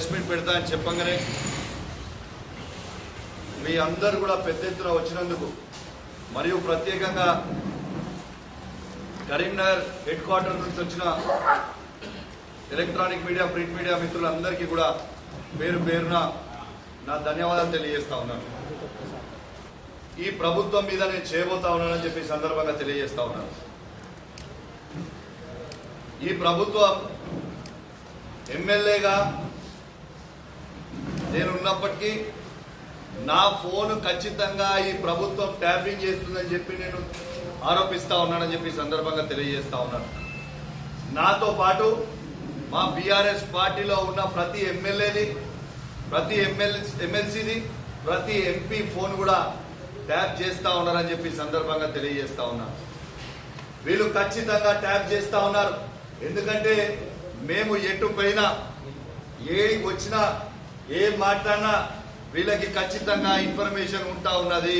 Press meet పెడతా అని చెప్పంగానే మీ అందరు కూడా పెద్ద ఎత్తున వచ్చినందుకు మరియు ప్రత్యేకంగా కరీంనగర్ హెడ్ క్వార్టర్ నుంచి వచ్చిన ఎలక్ట్రానిక్ మీడియా ప్రింట్ మీడియా మిత్రులందరికీ కూడా పేరు పేరున నా ధన్యవాదాలు తెలియజేస్తా ఉన్నాను. ఈ ప్రభుత్వం మీద నేను చేయబోతా ఉన్నానని చెప్పి సందర్భంగా తెలియజేస్తా ఉన్నాను. ఈ ప్రభుత్వం ఎమ్మెల్యేగా నేను ఉన్నప్పటికీ నా ఫోన్ ఖచ్చితంగా ఈ ప్రభుత్వం ట్యాపింగ్ చేస్తుందని చెప్పి నేను ఆరోపిస్తా ఉన్నానని చెప్పి సందర్భంగా తెలియజేస్తా ఉన్నాను. నాతో పాటు మా బీఆర్ఎస్ పార్టీలో ఉన్న ప్రతి ఎమ్మెల్యేది, ప్రతి ఎమ్మెల్సీది, ప్రతి ఎంపీ ఫోన్ కూడా ట్యాప్ చేస్తూ ఉన్నారని చెప్పి సందర్భంగా తెలియజేస్తా ఉన్నాను. వీళ్ళు ఖచ్చితంగా ట్యాప్ చేస్తూ ఉన్నారు. ఎందుకంటే మేము ఎటు పోయినా ఏడికి వచ్చినా ఏం మాట్లాడినా వీళ్ళకి ఖచ్చితంగా ఇన్ఫర్మేషన్ ఉంటా ఉన్నది.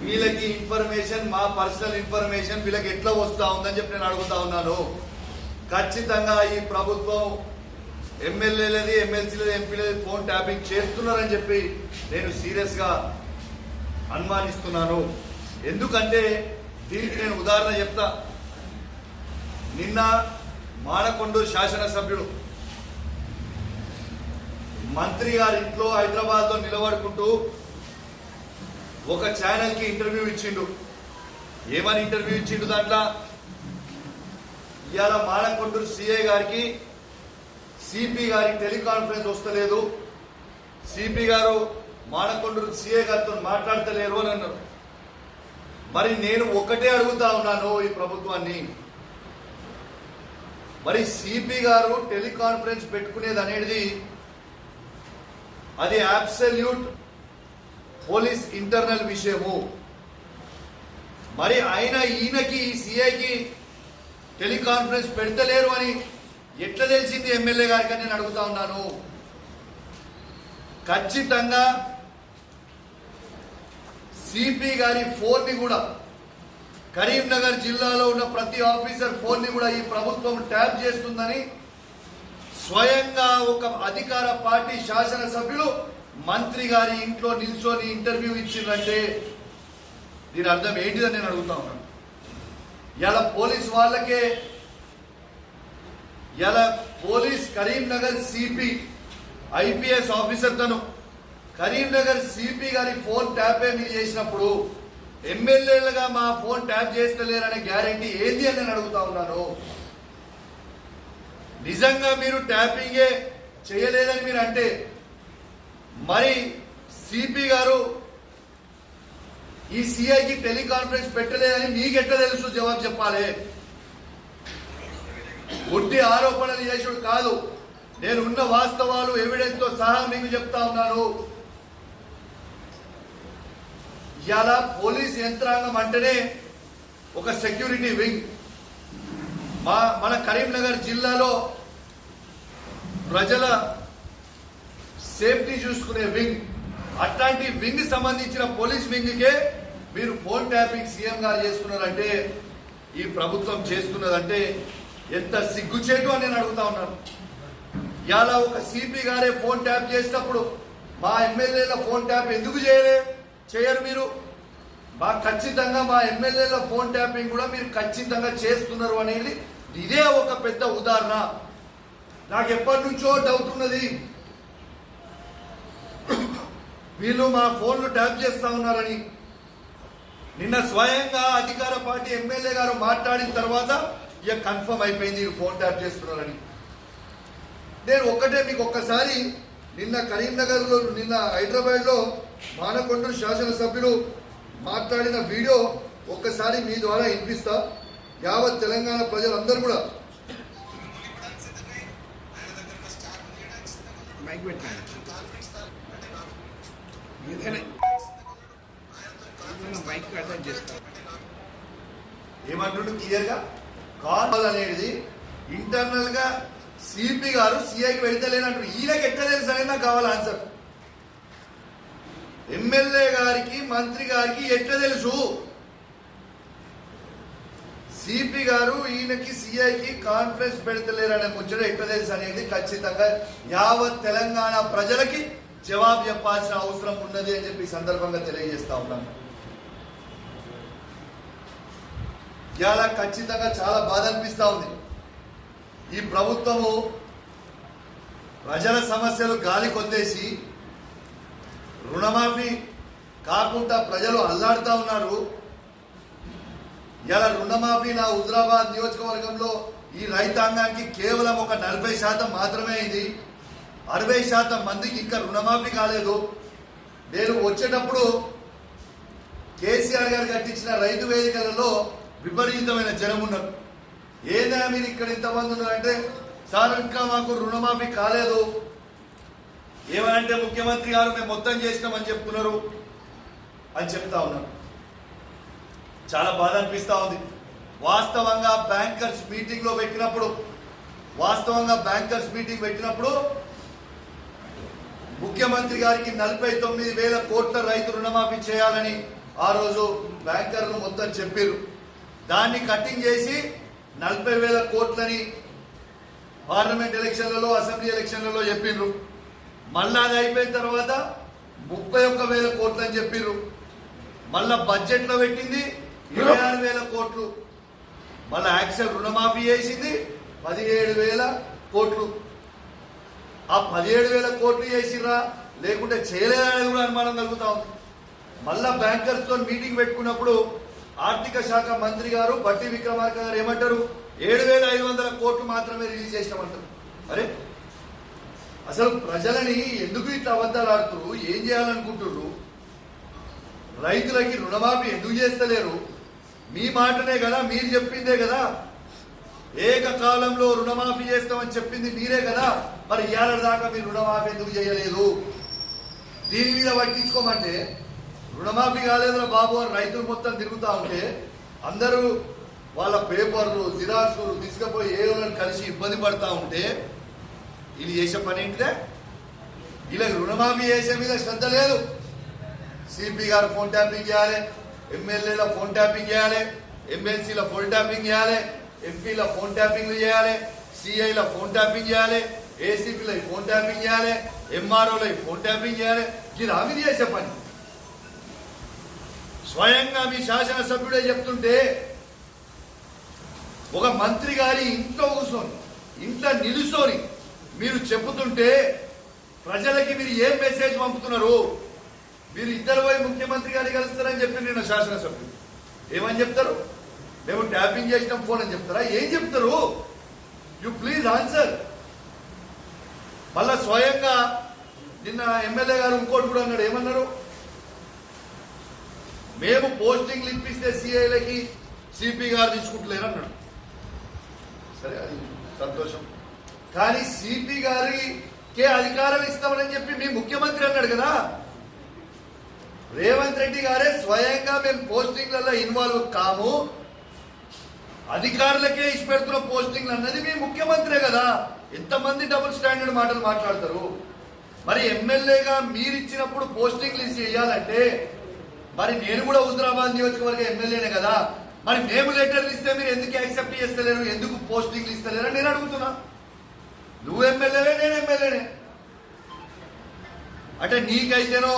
వీళ్ళకి ఇన్ఫర్మేషన్, మా పర్సనల్ ఇన్ఫర్మేషన్ వీళ్ళకి ఎట్లా వస్తూ ఉందని చెప్పి నేను అడుగుతా ఉన్నాను. ఖచ్చితంగా ఈ ప్రభుత్వం ఎమ్మెల్యేలది, ఎమ్మెల్సీలది, ఎంపీలది ఫోన్ ట్యాపింగ్ చేస్తున్నారని చెప్పి నేను సీరియస్గా అనుమానిస్తున్నాను. ఎందుకంటే దీనికి నేను ఉదాహరణ చెప్తా. నిన్న మానకొండూరు శాసనసభ్యుడు మంత్రి గారి ఇంట్లో హైదరాబాద్లో నిలబడుకుంటూ ఒక ఛానల్కి ఇంటర్వ్యూ ఇచ్చిండు. ఏమని ఇంటర్వ్యూ ఇచ్చిండు? దాంట్లో ఇవాళ మానకొండూరు సిఐ గారికి సిపి గారికి టెలికాన్ఫరెన్స్ వస్తలేదు, సిపి గారు మానకొండూరు సిఐ గారితో మాట్లాడతలేరు అని అన్నారు. మరి నేను ఒకటే అడుగుతా ఉన్నాను ఈ ప్రభుత్వాన్ని, మరి సిపి గారు టెలికాన్ఫరెన్స్ పెట్టుకునేది అనేది అది అబ్సల్యూట్ పోలీస్ ఇంటర్నల్ విషయము. మరి ఈయనకి ఈ సిఐకి టెలికాన్ఫరెన్స్ పెడతలేరు అని ఎట్లా తెలిసింది ఎమ్మెల్యే గారికి అని నేను అడుగుతా ఉన్నాను. ఖచ్చితంగా సిపి గారి ఫోన్ని కూడా, కరీంనగర్ జిల్లాలో ఉన్న ప్రతి ఆఫీసర్ ఫోన్ని కూడా ఈ ప్రభుత్వం ట్యాప్ చేస్తుందని స్వయంగా ఒక అధికార పార్టీ శాసనసభ్యులు మంత్రి గారి ఇంట్లో నిల్చొని ఇంటర్వ్యూ ఇచ్చిందంటే దీని అర్థం ఏంటిదని నేను అడుగుతా ఉన్నాను. ఇలా పోలీస్ వాళ్ళకే, ఇలా police Karimnagar CP IPS officer తను కరీంనగర్ సిపి గారి ఫోన్ ట్యాపే మీరు చేసినప్పుడు ఎమ్మెల్యేలుగా మా ఫోన్ ట్యాప్ చేస్తలేరనే గ్యారెంటీ ఏంది అని నేను అడుగుతా ఉన్నాను. నిజంగా మీరు ట్యాపింగే చేయలేదని మీరు అంటే మరి సిపి గారు ఈ సిఐకి టెలికాన్ఫరెన్స్ పెట్టలేదని మీకెట్లా తెలుసు? జవాబు చెప్పాలి. ఒట్టి ఆరోపణలు చేసుడు కాదు, నేను ఉన్న వాస్తవాలు ఎవిడెన్స్ తో సహా మీకు చెప్తా ఉన్నాను. ఇవాళ పోలీస్ యంత్రాంగం అంటేనే ఒక సెక్యూరిటీ వింగ్. మన కరీంనగర్ జిల్లాలో ప్రజల సేఫ్టీ చూసుకునే వింగ్. అట్లాంటి వింగ్ సంబంధించిన పోలీస్ వింగ్కే మీరు ఫోన్ ట్యాపింగ్ సీఎం గారు చేస్తున్నారంటే, ఈ ప్రభుత్వం చేస్తున్నదంటే ఎంత సిగ్గుచేటు అని నేను అడుగుతా ఉన్నాను. ఇలా ఒక సిపి గారే ఫోన్ ట్యాప్ చేసినప్పుడు మా ఎమ్మెల్యేల ఫోన్ ట్యాప్ ఎందుకు చేయరు మీరు? ఖచ్చితంగా మా ఎమ్మెల్యేల ఫోన్ ట్యాపింగ్ కూడా మీరు ఖచ్చితంగా చేస్తున్నారు అనేది ఇదే ఒక పెద్ద ఉదాహరణ. నాకు ఎప్పటి నుంచో డౌట్ ఉన్నది, వీళ్ళు మా ఫోన్లు ట్యాప్ చేస్తా ఉన్నారని. నిన్న స్వయంగా అధికార పార్టీ ఎమ్మెల్యే గారు మాట్లాడిన తర్వాత ఇక కన్ఫర్మ్ అయిపోయింది ఫోన్ ట్యాప్ చేస్తున్నారని. నేను ఒక్కటే మీకు ఒక్కసారి నిన్న కరీంనగర్లో, నిన్న హైదరాబాద్లో మానకొండూరు శాసనసభ్యులు మాట్లాడిన వీడియో ఒక్కసారి మీ ద్వారా వినిపిస్తా. యావత్ తెలంగాణ ప్రజలందరూ కూడా ఏమంటుండు క్లియర్గా, కాల్ అనేది ఇంటర్నల్ గా సిపి గారు సిఐకి వెళ్తలేనంటారు. ఈయనకి ఎట్లా తెలుసు అనేది నాకు కావాలి ఆన్సర్. ఎమ్మెల్యే గారికి, మంత్రి గారికి ఎట్లా తెలుసు? సిపి గారు ఈయనకి సిఐకి కాన్ఫరెన్స్ పెడతలేరనే ముచ్చట ఎట్లా తెలుసు అనేది ఖచ్చితంగా యావత్ తెలంగాణ ప్రజలకి జవాబు చెప్పాల్సిన అవసరం ఉన్నది అని చెప్పి సందర్భంగా తెలియజేస్తా ఉన్నాను. ఇవాళ ఖచ్చితంగా చాలా బాధ అనిపిస్తా ఉంది. ఈ ప్రభుత్వము ప్రజల సమస్యలు గాలి కొద్దేసి రుణమాఫీ కాకుండా ప్రజలు అల్లాడుతూ ఉన్నారు. ఇలా రుణమాఫీ నా హుజరాబాద్ నియోజకవర్గంలో ఈ రైతాంగానికి కేవలం ఒక 40% మాత్రమే అయింది. 60% మందికి ఇంకా రుణమాఫీ కాలేదు. నేను వచ్చేటప్పుడు కేసీఆర్ గారు కట్టించిన రైతు వేదికలలో విపరీతమైన జనం ఉన్నారు. ఏదా మీరు ఇక్కడ ఇంతమంది ఉన్నారంటే, సార్ ఇంకా మాకు రుణమాఫీ కాలేదు, ఏమనంటే ముఖ్యమంత్రి గారు మేము మొత్తం చేసినామని చెప్తున్నారు అని చెప్తా ఉన్నారు. చాలా బాధ అనిపిస్తూ ఉంది. వాస్తవంగా బ్యాంకర్స్ మీటింగ్ పెట్టినప్పుడు ముఖ్యమంత్రి గారికి 49,000 కోట్ల రైతు రుణమాఫీ చేయాలని ఆ రోజు బ్యాంకర్లు మొత్తం చెప్పారు. దాన్ని కటింగ్ చేసి 40,000 కోట్లని పార్లమెంట్ ఎలక్షన్లలో, అసెంబ్లీ ఎలక్షన్లలో చెప్పిండ్రు. మళ్ళా అది అయిపోయిన తర్వాత 31,000 కోట్లు అని చెప్పిర్రు. మళ్ళా బడ్జెట్లో పెట్టింది 26,000 కోట్లు. మళ్ళా యాక్చువల్ రుణమాఫీ చేసింది 17,000 కోట్లు. ఆ 17,000 కోట్లు చేసిర్రా లేకుంటే చేయలేదనేది కూడా అనుమానం కలుగుతా ఉంది. మళ్ళా బ్యాంకర్స్తో మీటింగ్ పెట్టుకున్నప్పుడు ఆర్థిక శాఖ మంత్రి గారు బట్టి విక్రమార్క గారు ఏమంటారు, 7,500 కోట్లు మాత్రమే రిలీజ్ చేసినామంటారు. అరే అసలు ప్రజలని ఎందుకు ఇట్లా అబద్ధాలు ఆడుతున్నారు? ఏం చేయాలనుకుంటున్నారు? రైతులకి రుణమాఫీ ఎందుకు చేస్తలేరు? మీ మాటనే కదా, మీరు చెప్పిందే కదా, ఏకకాలంలో రుణమాఫీ చేస్తామని చెప్పింది మీరే కదా. మరి ఇవాళ దాకా మీరు రుణమాఫీ ఎందుకు చేయలేదు? దీని మీద పట్టించుకోమంటే రుణమాఫీ కాలేదురా బాబు అని రైతులు మొత్తం తిరుగుతూ ఉంటే అందరూ వాళ్ళ పేపర్లు జిరాక్సులు తీసుకుపోయి ఏళ్ళని కలిసి ఇబ్బంది పడతా ఉంటే ఇది చేసే పని ఏంటిదే? వీళ్ళకి రుణమాఫీ చేసే మీద శ్రద్ధ లేదు. సిపి గారు ఫోన్ ట్యాపింగ్ చేయాలి, ఎమ్మెల్యేల ఫోన్ ట్యాపింగ్ చేయాలి, ఎమ్మెల్సీల ఫోన్ ట్యాపింగ్ చేయాలి, ఎంపీల ఫోన్ ట్యాపింగ్లు చేయాలి, సిఐల ఫోన్ ట్యాపింగ్ చేయాలి, ఏసీపీల ఫోన్ ట్యాపింగ్ చేయాలి, ఎంఆర్ఓల ఫోన్ ట్యాపింగ్ చేయాలి. ఇది అవి చేసే పని. స్వయంగా మీ శాసనసభ్యుడే చెప్తుంటే ఒక మంత్రి గారి ఇంట్లో కూర్చొని, ఇంట్లో నిలుసోని మీరు చెబుతుంటే ప్రజలకి మీరు ఏం మెసేజ్ పంపుతున్నారు? మీరు ఇద్దరు పోయి ముఖ్యమంత్రి గారిని కలుస్తారని చెప్పి నేను శాసనసభ్యుడు ఏమని చెప్తారు? మేము ట్యాపింగ్ చేసినాం ఫోన్ అని చెప్తారా? ఏం చెప్తారు? You please answer. మళ్ళా స్వయంగా నిన్న ఎమ్మెల్యే గారు ఇంకోటి కూడా అన్నాడు. ఏమన్నారు? మేము పోస్టింగ్లు ఇప్పిస్తే సిఐలకి సిపి గారు తీసుకుంటలేరు అన్నాడు. సరే, అది సంతోషం. కానీ సిపి గారికే అధికారాలు ఇస్తామని చెప్పి మీ ముఖ్యమంత్రి అన్నాడు కదా. రేవంత్ రెడ్డి గారే స్వయంగా మేము పోస్టింగ్లలో ఇన్వాల్వ్ కాము, అధికారులకే ఇచ్చి పెడుతున్న పోస్టింగ్లు అన్నది మీ ముఖ్యమంత్రే కదా. ఎంతమంది డబుల్ స్టాండర్డ్ మాటలు మాట్లాడతారు? మరి ఎమ్మెల్యేగా మీరు ఇచ్చినప్పుడు పోస్టింగ్లు ఇవ్వాలంటే మరి నేను కూడా హుజరాబాద్ నియోజకవర్గ ఎమ్మెల్యేనే కదా. మరి మేము లెటర్లు ఇస్తే మీరు ఎందుకు యాక్సెప్ట్ చేస్తలేరు? ఎందుకు పోస్టింగ్లు ఇస్తలేరు అని నేను అడుగుతున్నా. నువ్వు ఎమ్మెల్యేనే, నేను ఎమ్మెల్యేనే. అంటే నీకైతేనో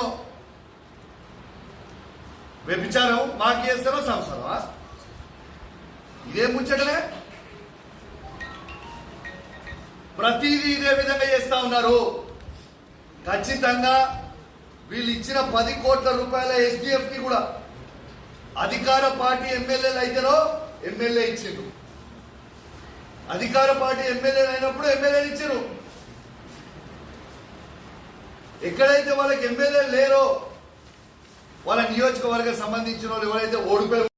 వ్యభిచారం, మాకు చేస్తారో సంసారమా? ఇదే ముచ్చటలే. ప్రతిదీ ఇదే విధంగా చేస్తా ఉన్నారు. ఖచ్చితంగా వీళ్ళు ఇచ్చిన 10 కోట్ల రూపాయల ఎస్డిఎఫ్ కి కూడా అధికార పార్టీ ఎమ్మెల్యేలు అయితేనో ఎమ్మెల్యే ఇచ్చిండ్రు, అధికార పార్టీ ఎమ్మెల్యేలు అయినప్పుడు ఎమ్మెల్యేలు ఇచ్చారు. ఎక్కడైతే వాళ్ళకి ఎమ్మెల్యేలు లేరో వాళ్ళ నియోజకవర్గం సంబంధించిన వాళ్ళు ఎవరైతే ఓడిపోయి